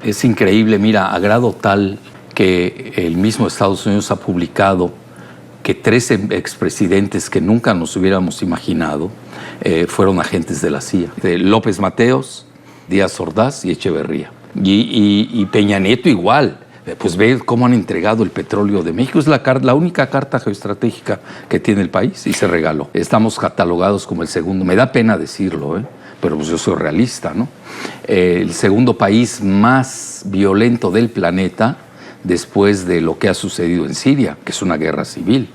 Es increíble, mira, a grado tal que el mismo Estados Unidos ha publicado que 13 expresidentes que nunca nos hubiéramos imaginado fueron agentes de la CIA. De López Mateos, Díaz Ordaz y Echeverría. Y Peña Nieto igual. Pues ve cómo han entregado el petróleo de México. Es la única carta geoestratégica que tiene el país y se regaló. Estamos catalogados como el segundo, me da pena decirlo, pero pues yo soy realista, ¿no? El segundo país más violento del planeta después de lo que ha sucedido en Siria, que es una guerra civil.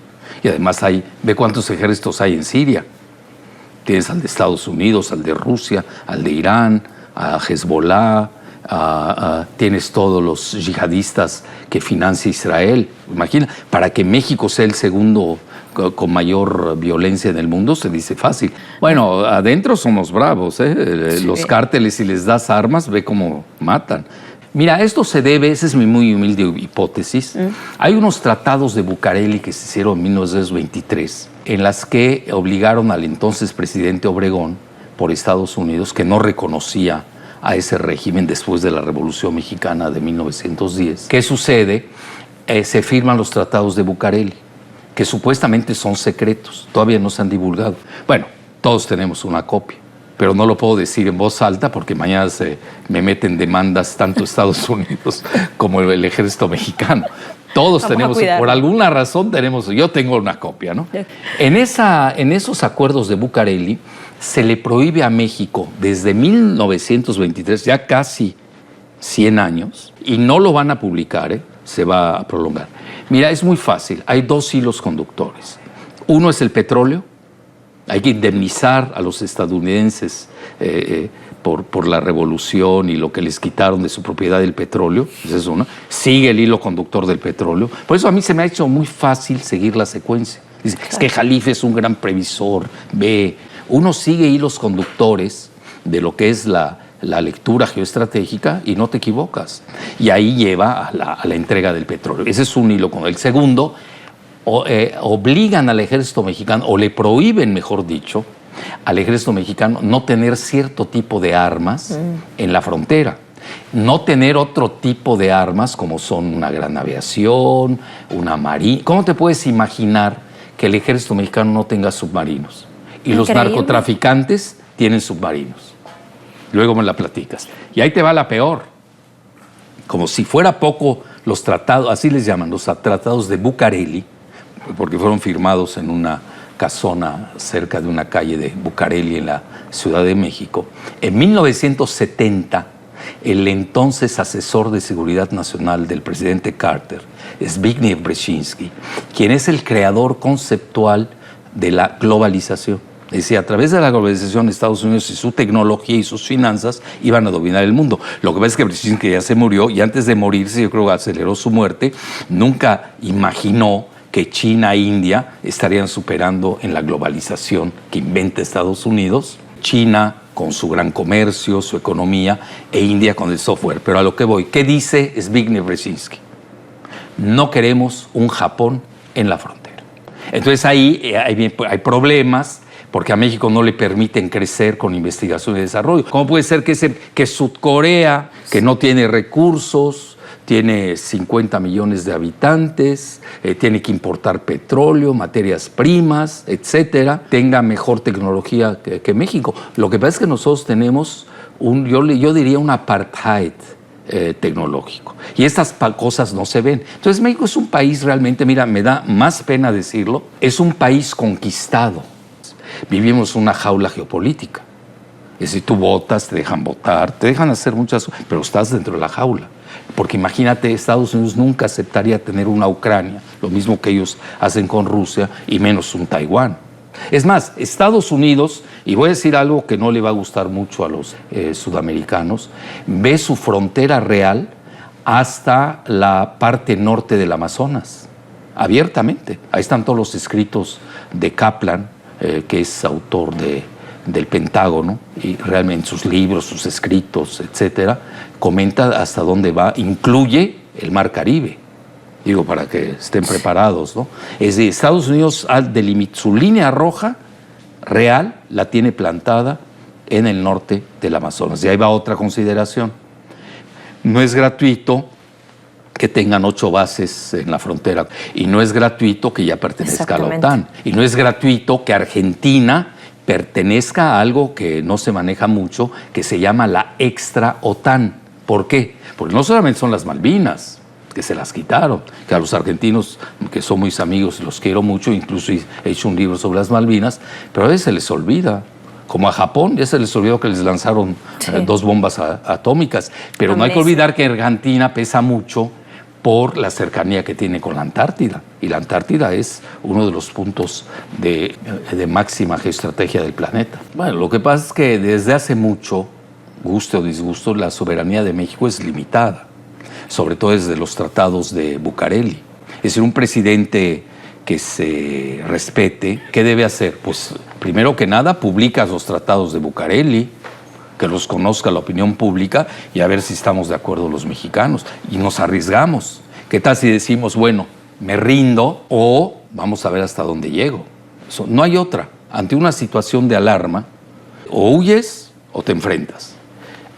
Y además ve cuántos ejércitos hay en Siria. Tienes al de Estados Unidos, al de Rusia, al de Irán, a Hezbollah, tienes todos los yihadistas que financia Israel. Imagina, para que México sea el segundo con mayor violencia en el mundo, se dice fácil. Bueno, adentro somos bravos, Sí. Los cárteles, si les das armas, ve cómo matan. Mira, esto se debe, esa es mi muy humilde hipótesis. Hay unos tratados de Bucareli que se hicieron en 1923, en las que obligaron al entonces presidente Obregón, por Estados Unidos, que no reconocía a ese régimen después de la Revolución Mexicana de 1910. ¿Qué sucede? Se firman los tratados de Bucareli, que supuestamente son secretos, todavía no se han divulgado. Bueno, todos tenemos una copia, pero no lo puedo decir en voz alta porque mañana me meten demandas tanto Estados Unidos como el ejército mexicano. Todos tenemos, por alguna razón yo tengo una copia, ¿no? En esos acuerdos de Bucareli se le prohíbe a México desde 1923, ya casi 100 años, y no lo van a publicar, se va a prolongar. Mira, es muy fácil, hay dos hilos conductores. Uno es el petróleo, hay que indemnizar a los estadounidenses por la revolución y lo que les quitaron de su propiedad del petróleo, es eso, ¿no? Sigue el hilo conductor del petróleo. Por eso a mí se me ha hecho muy fácil seguir la secuencia. Dice, es que Jalife es un gran previsor, uno sigue hilos conductores de lo que es la lectura geoestratégica y no te equivocas. Y ahí lleva a la entrega del petróleo. Ese es un hilo conductor. El segundo, obligan al ejército mexicano, o le prohíben, mejor dicho, al ejército mexicano no tener cierto tipo de armas en la frontera. No tener otro tipo de armas como son una gran aviación, una marina. ¿Cómo te puedes imaginar que el ejército mexicano no tenga submarinos? Y los narcotraficantes tienen submarinos. Luego me la platicas. Y ahí te va la peor. Como si fuera poco los tratados, así les llaman, los tratados de Bucareli, porque fueron firmados en una casona cerca de una calle de Bucareli en la Ciudad de México. En 1970, el entonces asesor de seguridad nacional del presidente Carter, Zbigniew Brzezinski, quien es el creador conceptual de la globalización. Decía, a través de la globalización, Estados Unidos y su tecnología y sus finanzas iban a dominar el mundo. Lo que pasa es que Brzezinski ya se murió y antes de morirse, yo creo que aceleró su muerte, nunca imaginó que China e India estarían superando en la globalización que inventa Estados Unidos. China con su gran comercio, su economía, e India con el software. Pero a lo que voy, ¿qué dice Zbigniew Brzezinski? No queremos un Japón en la frontera. Entonces ahí hay problemas, porque a México no le permiten crecer con investigación y desarrollo. ¿Cómo puede ser que Sudcorea, que no tiene recursos, tiene 50 millones de habitantes, tiene que importar petróleo, materias primas, etcétera, tenga mejor tecnología que México? Lo que pasa es que nosotros tenemos yo diría un apartheid tecnológico. Y estas cosas no se ven. Entonces México es un país realmente, mira, me da más pena decirlo, es un país conquistado. Vivimos una jaula geopolítica. Es decir, tú votas, te dejan votar, te dejan hacer muchas cosas, pero estás dentro de la jaula. Porque imagínate, Estados Unidos nunca aceptaría tener una Ucrania, lo mismo que ellos hacen con Rusia, y menos un Taiwán. Es más, Estados Unidos, y voy a decir algo que no le va a gustar mucho a los sudamericanos, ve su frontera real hasta la parte norte del Amazonas, abiertamente. Ahí están todos los escritos de Kaplan, que es autor del Pentágono, y realmente sus libros, sus escritos, etcétera, comenta hasta dónde va, incluye el Mar Caribe. Digo, para que estén preparados, ¿no? Es decir, Estados Unidos su línea roja real la tiene plantada en el norte del Amazonas. Y ahí va otra consideración. No es gratuito que tengan 8 bases en la frontera. Y no es gratuito que ya pertenezca a la OTAN. Y no es gratuito que Argentina pertenezca a algo que no se maneja mucho, que se llama la extra OTAN. ¿Por qué? Porque no solamente son las Malvinas, que se las quitaron, que a los argentinos, que son mis amigos, los quiero mucho, incluso he hecho un libro sobre las Malvinas, pero a veces se les olvida. Como a Japón, ya se les olvidó que les lanzaron 2 bombas atómicas. Pero no hay que olvidar que Argentina pesa mucho por la cercanía que tiene con la Antártida. Y la Antártida es uno de los puntos de máxima geoestrategia del planeta. Bueno, lo que pasa es que desde hace mucho, guste o disgusto, la soberanía de México es limitada, sobre todo desde los tratados de Bucareli. Es decir, un presidente que se respete, ¿qué debe hacer? Pues primero que nada publica los tratados de Bucareli, que los conozca la opinión pública y a ver si estamos de acuerdo los mexicanos. Y nos arriesgamos. ¿Qué tal si decimos, bueno, me rindo o vamos a ver hasta dónde llego? No hay otra. Ante una situación de alarma, o huyes o te enfrentas.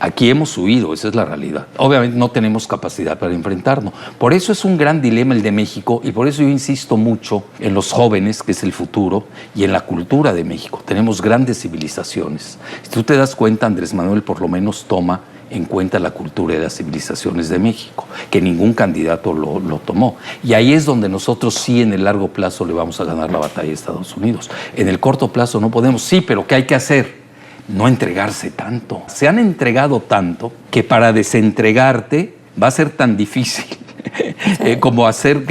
Aquí hemos huido, esa es la realidad. Obviamente no tenemos capacidad para enfrentarnos. Por eso es un gran dilema el de México y por eso yo insisto mucho en los jóvenes, que es el futuro, y en la cultura de México. Tenemos grandes civilizaciones. Si tú te das cuenta, Andrés Manuel por lo menos toma en cuenta la cultura y las civilizaciones de México, que ningún candidato lo tomó. Y ahí es donde nosotros sí en el largo plazo le vamos a ganar la batalla a Estados Unidos. En el corto plazo no podemos, sí, pero ¿qué hay que hacer? No entregarse tanto. Se han entregado tanto que para desentregarte va a ser tan difícil como hacer,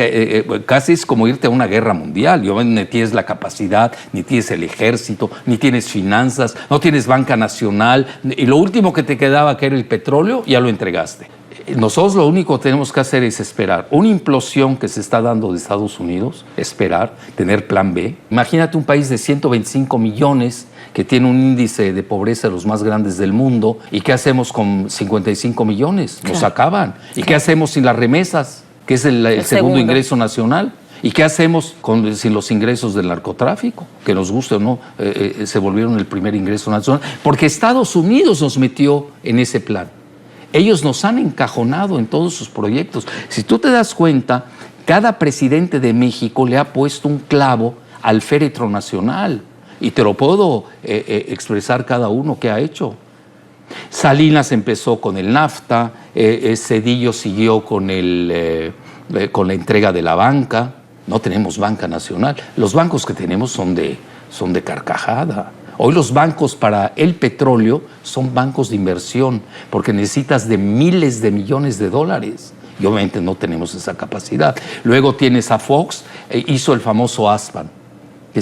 casi es como irte a una guerra mundial. Ni tienes la capacidad, ni tienes el ejército, ni tienes finanzas, no tienes banca nacional. Y lo último que te quedaba, que era el petróleo, ya lo entregaste. Nosotros lo único que tenemos que hacer es esperar. Una implosión que se está dando de Estados Unidos, esperar, tener plan B. Imagínate un país de 125 millones que tiene un índice de pobreza de los más grandes del mundo. ¿Y qué hacemos con 55 millones? Nos acaban. ¿Y qué hacemos sin las remesas, que es el segundo ingreso nacional? ¿Y qué hacemos sin los ingresos del narcotráfico? Que nos guste o no, se volvieron el primer ingreso nacional. Porque Estados Unidos nos metió en ese plan. Ellos nos han encajonado en todos sus proyectos. Si tú te das cuenta, cada presidente de México le ha puesto un clavo al féretro nacional. Y te lo puedo expresar cada uno que ha hecho. Salinas empezó con el NAFTA, Zedillo siguió con la entrega de la banca. No tenemos banca nacional. Los bancos que tenemos son de carcajada. Hoy los bancos para el petróleo son bancos de inversión porque necesitas de miles de millones de dólares. Y obviamente no tenemos esa capacidad. Luego tienes a Fox, hizo el famoso ASPAN, que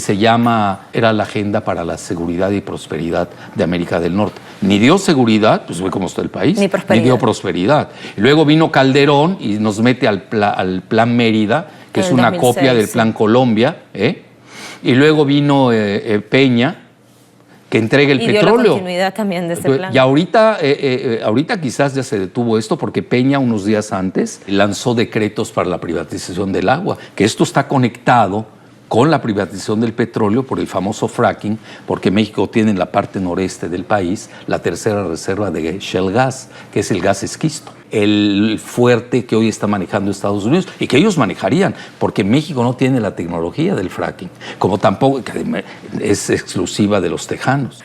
era la Agenda para la Seguridad y Prosperidad de América del Norte. Ni dio seguridad, pues ve cómo está el país, ni dio prosperidad. Y luego vino Calderón y nos mete al Plan Mérida, que es una copia del Plan Colombia, y luego vino Peña, que entrega el petróleo. Y dio la continuidad también de ese plan. Y ahorita quizás ya se detuvo esto porque Peña unos días antes lanzó decretos para la privatización del agua, que esto está conectado con la privatización del petróleo por el famoso fracking, porque México tiene en la parte noreste del país la tercera reserva de shale gas, que es el gas esquisto, el fuerte que hoy está manejando Estados Unidos y que ellos manejarían, porque México no tiene la tecnología del fracking, como tampoco es exclusiva de los tejanos.